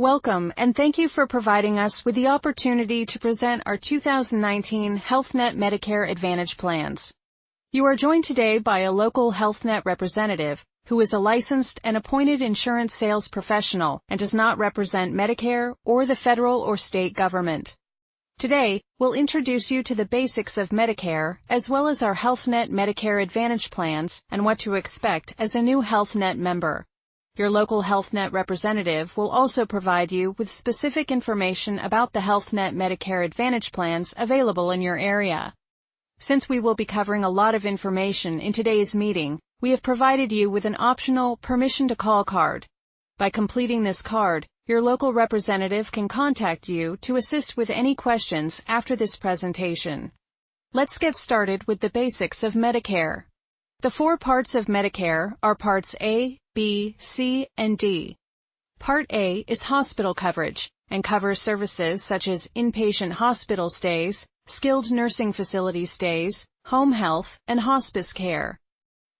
Welcome, and thank you for providing us with the opportunity to present our 2019 Health Net Medicare Advantage plans. You are joined today by a local Health Net representative who is a licensed and appointed insurance sales professional and does not represent Medicare or the federal or state government. Today, we'll introduce you to the basics of Medicare, as well as our Health Net Medicare Advantage plans and what to expect as a new Health Net member. Your local Health Net representative will also provide you with specific information about the Health Net Medicare Advantage plans available in your area. Since we will be covering a lot of information in today's meeting, we have provided you with an optional permission to call card. By completing this card, your local representative can contact you to assist with any questions after this presentation. Let's get started with the basics of Medicare. The four parts of Medicare are Parts A, B, C, and D. Part A is hospital coverage and covers services such as inpatient hospital stays, skilled nursing facility stays, home health, and hospice care.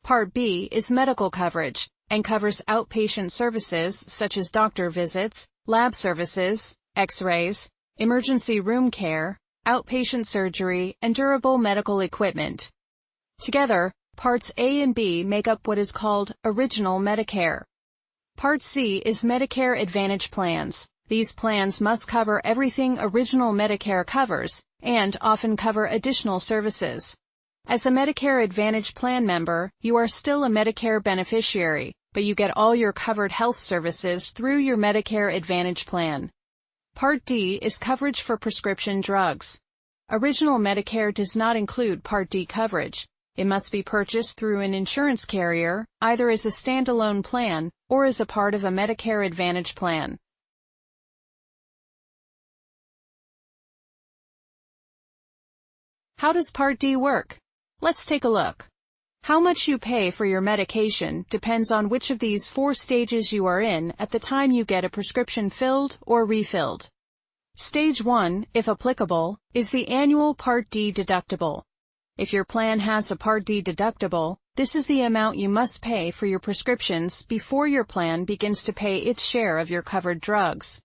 Part B is medical coverage and covers outpatient services such as doctor visits, lab services, x-rays, emergency room care, outpatient surgery, and durable medical equipment. Together, Parts A and B make up what is called Original Medicare. Part C is Medicare Advantage plans. These plans must cover everything Original Medicare covers and often cover additional services. As a Medicare Advantage plan member, you are still a Medicare beneficiary, but you get all your covered health services through your Medicare Advantage plan. Part D is coverage for prescription drugs. Original Medicare does not include Part D coverage. It must be purchased through an insurance carrier, either as a standalone plan or as a part of a Medicare Advantage plan. How does Part D work? Let's take a look. How much you pay for your medication depends on which of these four stages you are in at the time you get a prescription filled or refilled. Stage 1, if applicable, is the annual Part D deductible. If your plan has a Part D deductible, this is the amount you must pay for your prescriptions before your plan begins to pay its share of your covered drugs.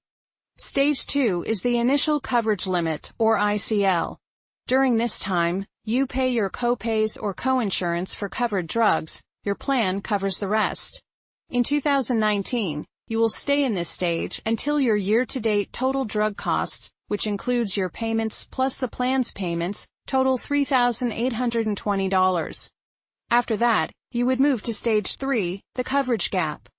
Stage 2 is the initial coverage limit, or ICL. During this time, you pay your copays or coinsurance for covered drugs. Your plan covers the rest. In 2019, you will stay in this stage until your year-to-date total drug costs, which includes your payments plus the plan's payments, total $3,820. After that, you would move to Stage 3, the coverage gap.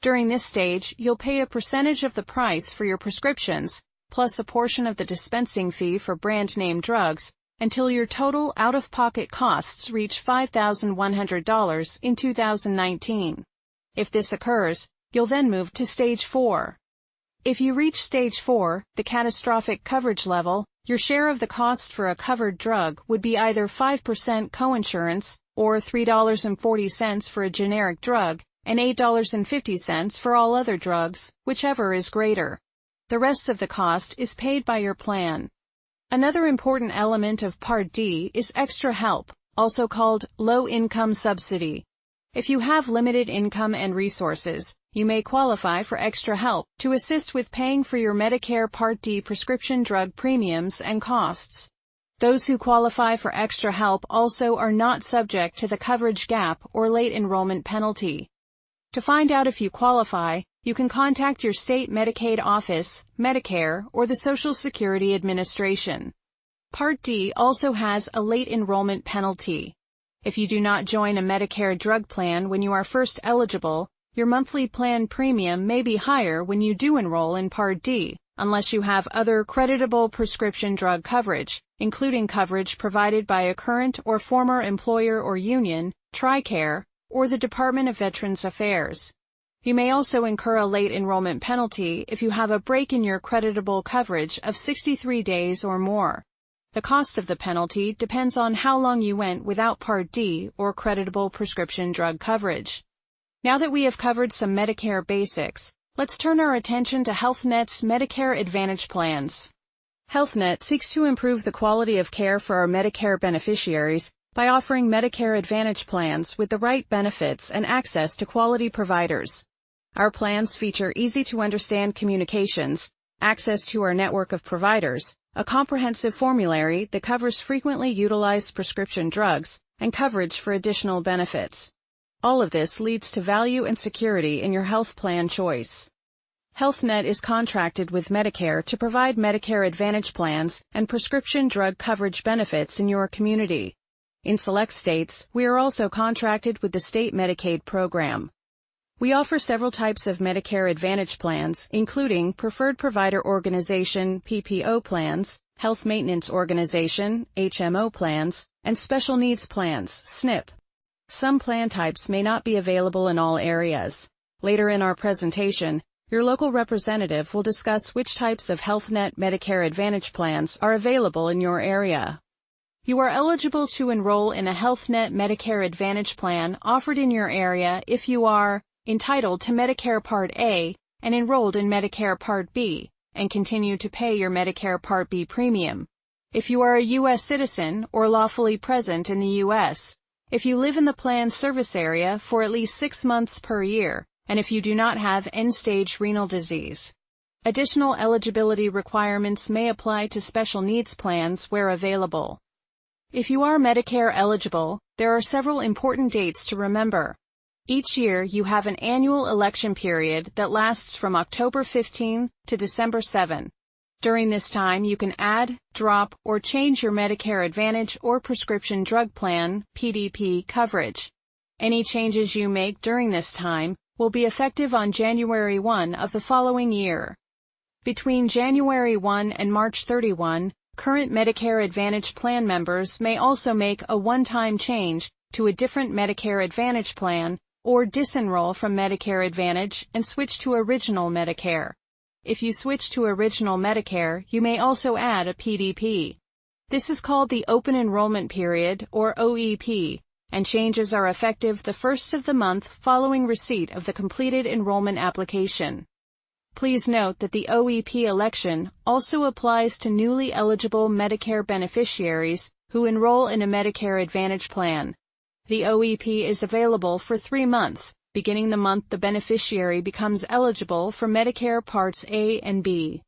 During this stage, you'll pay a percentage of the price for your prescriptions, plus a portion of the dispensing fee for brand-name drugs, until your total out-of-pocket costs reach $5,100 in 2019. If this occurs, you'll then move to Stage 4. If you reach Stage 4, the catastrophic coverage level, your share of the cost for a covered drug would be either 5% coinsurance, or $3.40 for a generic drug, and $8.50 for all other drugs, whichever is greater. The rest of the cost is paid by your plan. Another important element of Part D is extra help, also called low-income subsidy. If you have limited income and resources, you may qualify for extra help to assist with paying for your Medicare Part D prescription drug premiums and costs. Those who qualify for extra help also are not subject to the coverage gap or late enrollment penalty. To find out if you qualify, you can contact your state Medicaid office, Medicare, or the Social Security Administration. Part D also has a late enrollment penalty. If you do not join a Medicare drug plan when you are first eligible, your monthly plan premium may be higher when you do enroll in Part D, unless you have other creditable prescription drug coverage, including coverage provided by a current or former employer or union, TRICARE, or the Department of Veterans Affairs. You may also incur a late enrollment penalty if you have a break in your creditable coverage of 63 days or more. The cost of the penalty depends on how long you went without Part D or creditable prescription drug coverage. Now that we have covered some Medicare basics, let's turn our attention to Health Net's Medicare Advantage plans. Health Net seeks to improve the quality of care for our Medicare beneficiaries by offering Medicare Advantage plans with the right benefits and access to quality providers. Our plans feature easy-to-understand communications, access to our network of providers, a comprehensive formulary that covers frequently utilized prescription drugs, and coverage for additional benefits. All of this leads to value and security in your health plan choice. HealthNet is contracted with Medicare to provide Medicare Advantage plans and prescription drug coverage benefits in your community. In select states, we are also contracted with the state Medicaid program. We offer several types of Medicare Advantage plans, including Preferred Provider Organization plans, Health Maintenance Organization (HMO) plans, and Special Needs plans (SNP). Some plan types may not be available in all areas. Later in our presentation, your local representative will discuss which types of HealthNet Medicare Advantage plans are available in your area. You are eligible to enroll in a HealthNet Medicare Advantage plan offered in your area if you are entitled to Medicare Part A and enrolled in Medicare Part B and continue to pay your Medicare Part B premium. If you are a U.S. citizen or lawfully present in the U.S., if you live in the plan service area for at least 6 months per year, and if you do not have end-stage renal disease. Additional eligibility requirements may apply to special needs plans where available. If you are Medicare eligible, there are several important dates to remember. Each year, you have an annual election period that lasts from October 15 to December 7. During this time, you can add, drop, or change your Medicare Advantage or prescription drug plan (PDP) coverage. Any changes you make during this time will be effective on January 1 of the following year. Between January 1 and March 31, current Medicare Advantage plan members may also make a one-time change to a different Medicare Advantage plan or disenroll from Medicare Advantage and switch to Original Medicare. If you switch to Original Medicare, you may also add a PDP. This is called the Open Enrollment Period, or OEP, and changes are effective the first of the month following receipt of the completed enrollment application. Please note that the OEP election also applies to newly eligible Medicare beneficiaries who enroll in a Medicare Advantage plan. The OEP is available for 3 months, beginning the month the beneficiary becomes eligible for Medicare Parts A and B.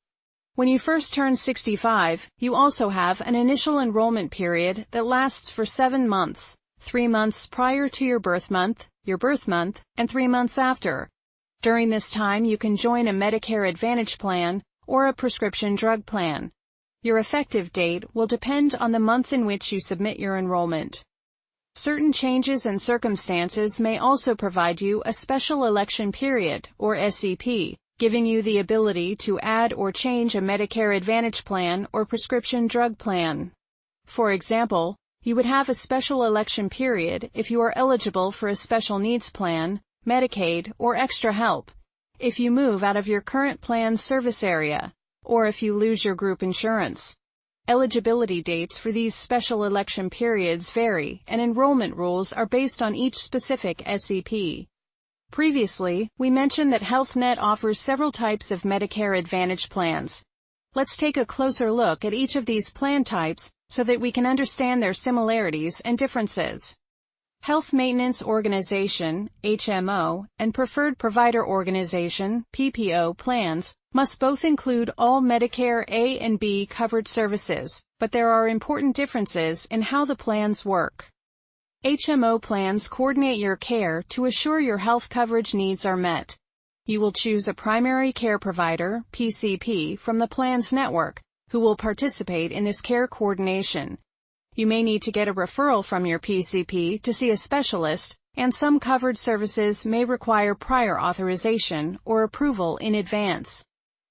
When you first turn 65, you also have an initial enrollment period that lasts for 7 months. 3 months prior to your birth month, and 3 months after. During this time, you can join a Medicare Advantage plan or a prescription drug plan. Your effective date will depend on the month in which you submit your enrollment. Certain changes and circumstances may also provide you a Special Election Period, or SEP, giving you the ability to add or change a Medicare Advantage plan or prescription drug plan. For example, you would have a special election period if you are eligible for a special needs plan, Medicaid, or extra help, if you move out of your current plan's service area, or if you lose your group insurance. Eligibility dates for these special election periods vary, and enrollment rules are based on each specific SEP. Previously, we mentioned that HealthNet offers several types of Medicare Advantage plans. Let's take a closer look at each of these plan types so that we can understand their similarities and differences. Health Maintenance Organization, HMO, and Preferred Provider Organization, PPO plans must both include all Medicare A and B covered services, but there are important differences in how the plans work. HMO plans coordinate your care to assure your health coverage needs are met. You will choose a primary care provider, PCP, from the plan's network, who will participate in this care coordination. You may need to get a referral from your PCP to see a specialist, and some covered services may require prior authorization or approval in advance.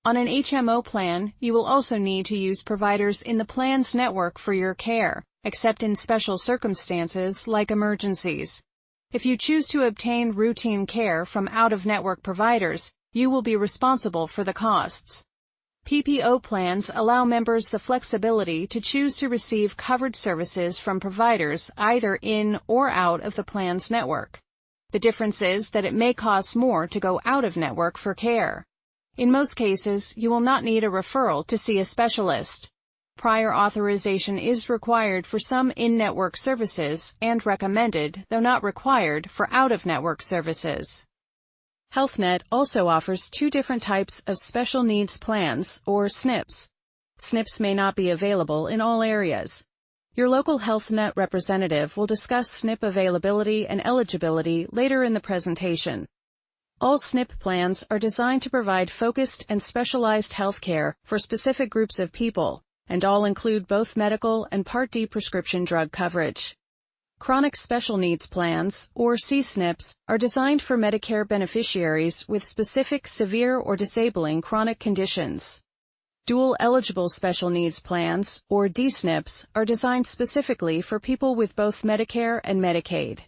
On an HMO plan, you will also need to use providers in the plan's network for your care, except in special circumstances like emergencies. If you choose to obtain routine care from out-of-network providers, you will be responsible for the costs. PPO plans allow members the flexibility to choose to receive covered services from providers either in or out of the plan's network. The difference is that it may cost more to go out of network for care. In most cases, you will not need a referral to see a specialist. Prior authorization is required for some in-network services and recommended, though not required, for out-of-network services. HealthNet also offers two different types of special needs plans, or SNPs. SNPs may not be available in all areas. Your local HealthNet representative will discuss SNP availability and eligibility later in the presentation. All SNP plans are designed to provide focused and specialized health care for specific groups of people, and all include both medical and Part D prescription drug coverage. Chronic Special Needs Plans, or CSNPs, are designed for Medicare beneficiaries with specific severe or disabling chronic conditions. Dual Eligible Special Needs Plans, or DSNPs, are designed specifically for people with both Medicare and Medicaid.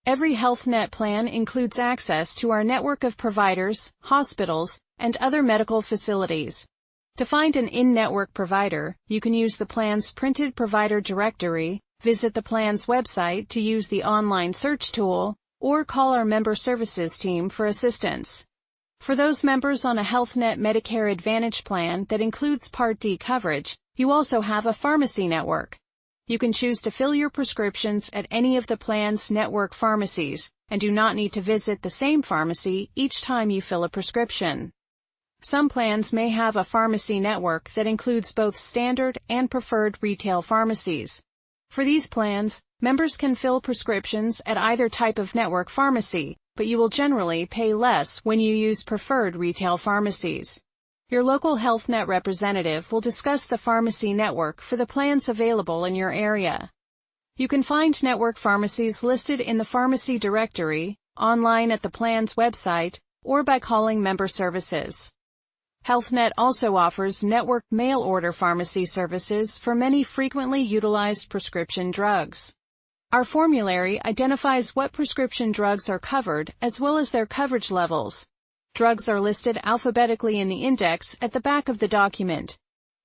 Every HealthNet plan includes access to our network of providers, hospitals, and other medical facilities. To find an in-network provider, you can use the plan's printed provider directory, visit the plan's website to use the online search tool, or call our member services team for assistance. For those members on a HealthNet Medicare Advantage plan that includes Part D coverage, you also have a pharmacy network. You can choose to fill your prescriptions at any of the plan's network pharmacies, and do not need to visit the same pharmacy each time you fill a prescription. Some plans may have a pharmacy network that includes both standard and preferred retail pharmacies. For these plans, members can fill prescriptions at either type of network pharmacy, but you will generally pay less when you use preferred retail pharmacies. Your local HealthNet representative will discuss the pharmacy network for the plans available in your area. You can find network pharmacies listed in the pharmacy directory, online at the plan's website, or by calling member services. HealthNet also offers network mail-order pharmacy services for many frequently utilized prescription drugs. Our formulary identifies what prescription drugs are covered as well as their coverage levels. Drugs are listed alphabetically in the index at the back of the document.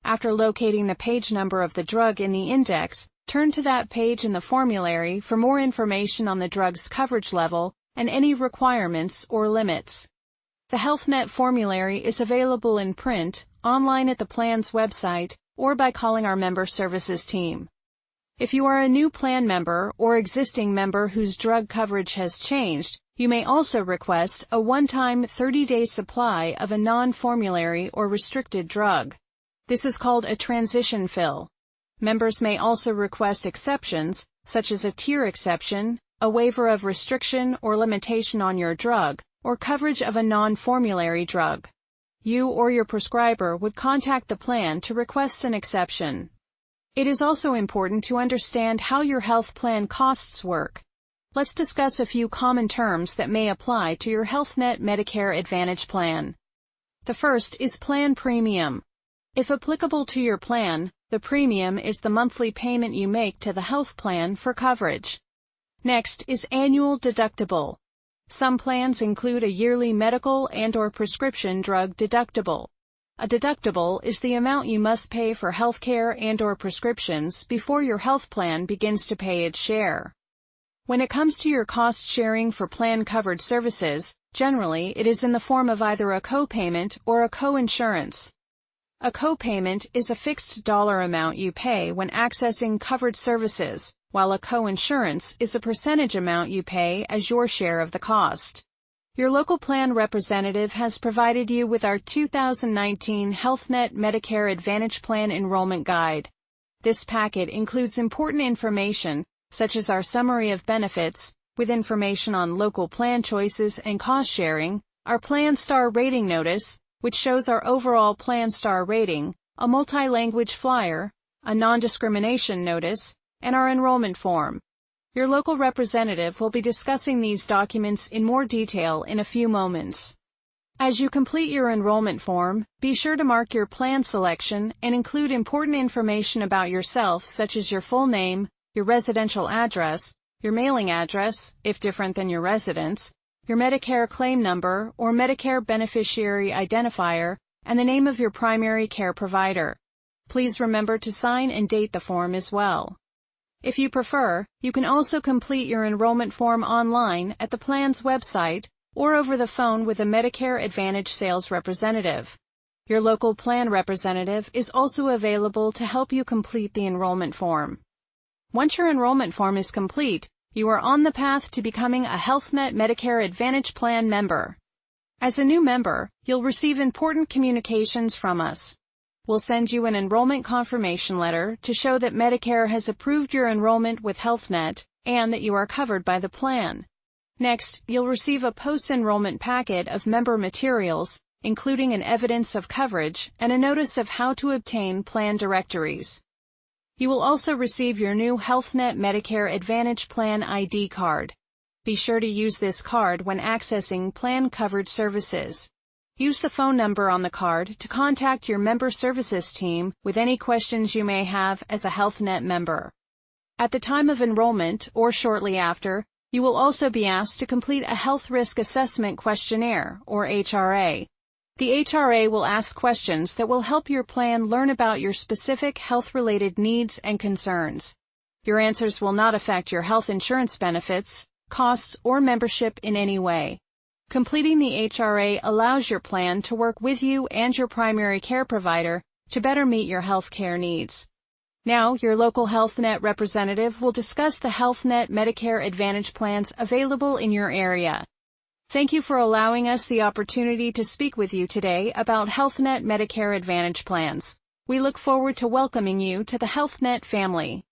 After locating the page number of the drug in the index, turn to that page in the formulary for more information on the drug's coverage level and any requirements or limits. The HealthNet formulary is available in print, online at the plan's website, or by calling our member services team. If you are a new plan member or existing member whose drug coverage has changed, you may also request a one-time 30-day supply of a non-formulary or restricted drug. This is called a transition fill. Members may also request exceptions, such as a tier exception, a waiver of restriction or limitation on your drug, or coverage of a non-formulary drug. You or your prescriber would contact the plan to request an exception. It is also important to understand how your health plan costs work. Let's discuss a few common terms that may apply to your HealthNet Medicare Advantage plan. The first is plan premium. If applicable to your plan, the premium is the monthly payment you make to the health plan for coverage. Next is annual deductible. Some plans include a yearly medical and/or prescription drug deductible. A deductible is the amount you must pay for healthcare and/or prescriptions before your health plan begins to pay its share. When it comes to your cost sharing for plan-covered services, generally it is in the form of either a copayment or a co-insurance. A copayment is a fixed dollar amount you pay when accessing covered services, while a co-insurance is a percentage amount you pay as your share of the cost. Your local plan representative has provided you with our 2019 HealthNet Medicare Advantage Plan Enrollment Guide. This packet includes important information, such as our summary of benefits, with information on local plan choices and cost sharing, our Plan Star Rating Notice, which shows our overall Plan Star rating, a multi-language flyer, a non-discrimination notice, and our enrollment form. Your local representative will be discussing these documents in more detail in a few moments. As you complete your enrollment form, be sure to mark your plan selection and include important information about yourself, such as your full name, your residential address, your mailing address, if different than your residence, your Medicare claim number or Medicare beneficiary identifier, and the name of your primary care provider. Please remember to sign and date the form as well. If you prefer, you can also complete your enrollment form online at the plan's website or over the phone with a Medicare Advantage sales representative. Your local plan representative is also available to help you complete the enrollment form. Once your enrollment form is complete, you are on the path to becoming a HealthNet Medicare Advantage Plan member. As a new member, you'll receive important communications from us. We'll send you an enrollment confirmation letter to show that Medicare has approved your enrollment with HealthNet and that you are covered by the plan. Next, you'll receive a post-enrollment packet of member materials, including an evidence of coverage and a notice of how to obtain plan directories. You will also receive your new HealthNet Medicare Advantage Plan ID card. Be sure to use this card when accessing plan-covered services. Use the phone number on the card to contact your member services team with any questions you may have as a HealthNet member. At the time of enrollment or shortly after, you will also be asked to complete a Health Risk Assessment Questionnaire, or HRA. The HRA will ask questions that will help your plan learn about your specific health-related needs and concerns. Your answers will not affect your health insurance benefits, costs, or membership in any way. Completing the HRA allows your plan to work with you and your primary care provider to better meet your health care needs. Now, your local HealthNet representative will discuss the HealthNet Medicare Advantage plans available in your area. Thank you for allowing us the opportunity to speak with you today about HealthNet Medicare Advantage plans. We look forward to welcoming you to the HealthNet family.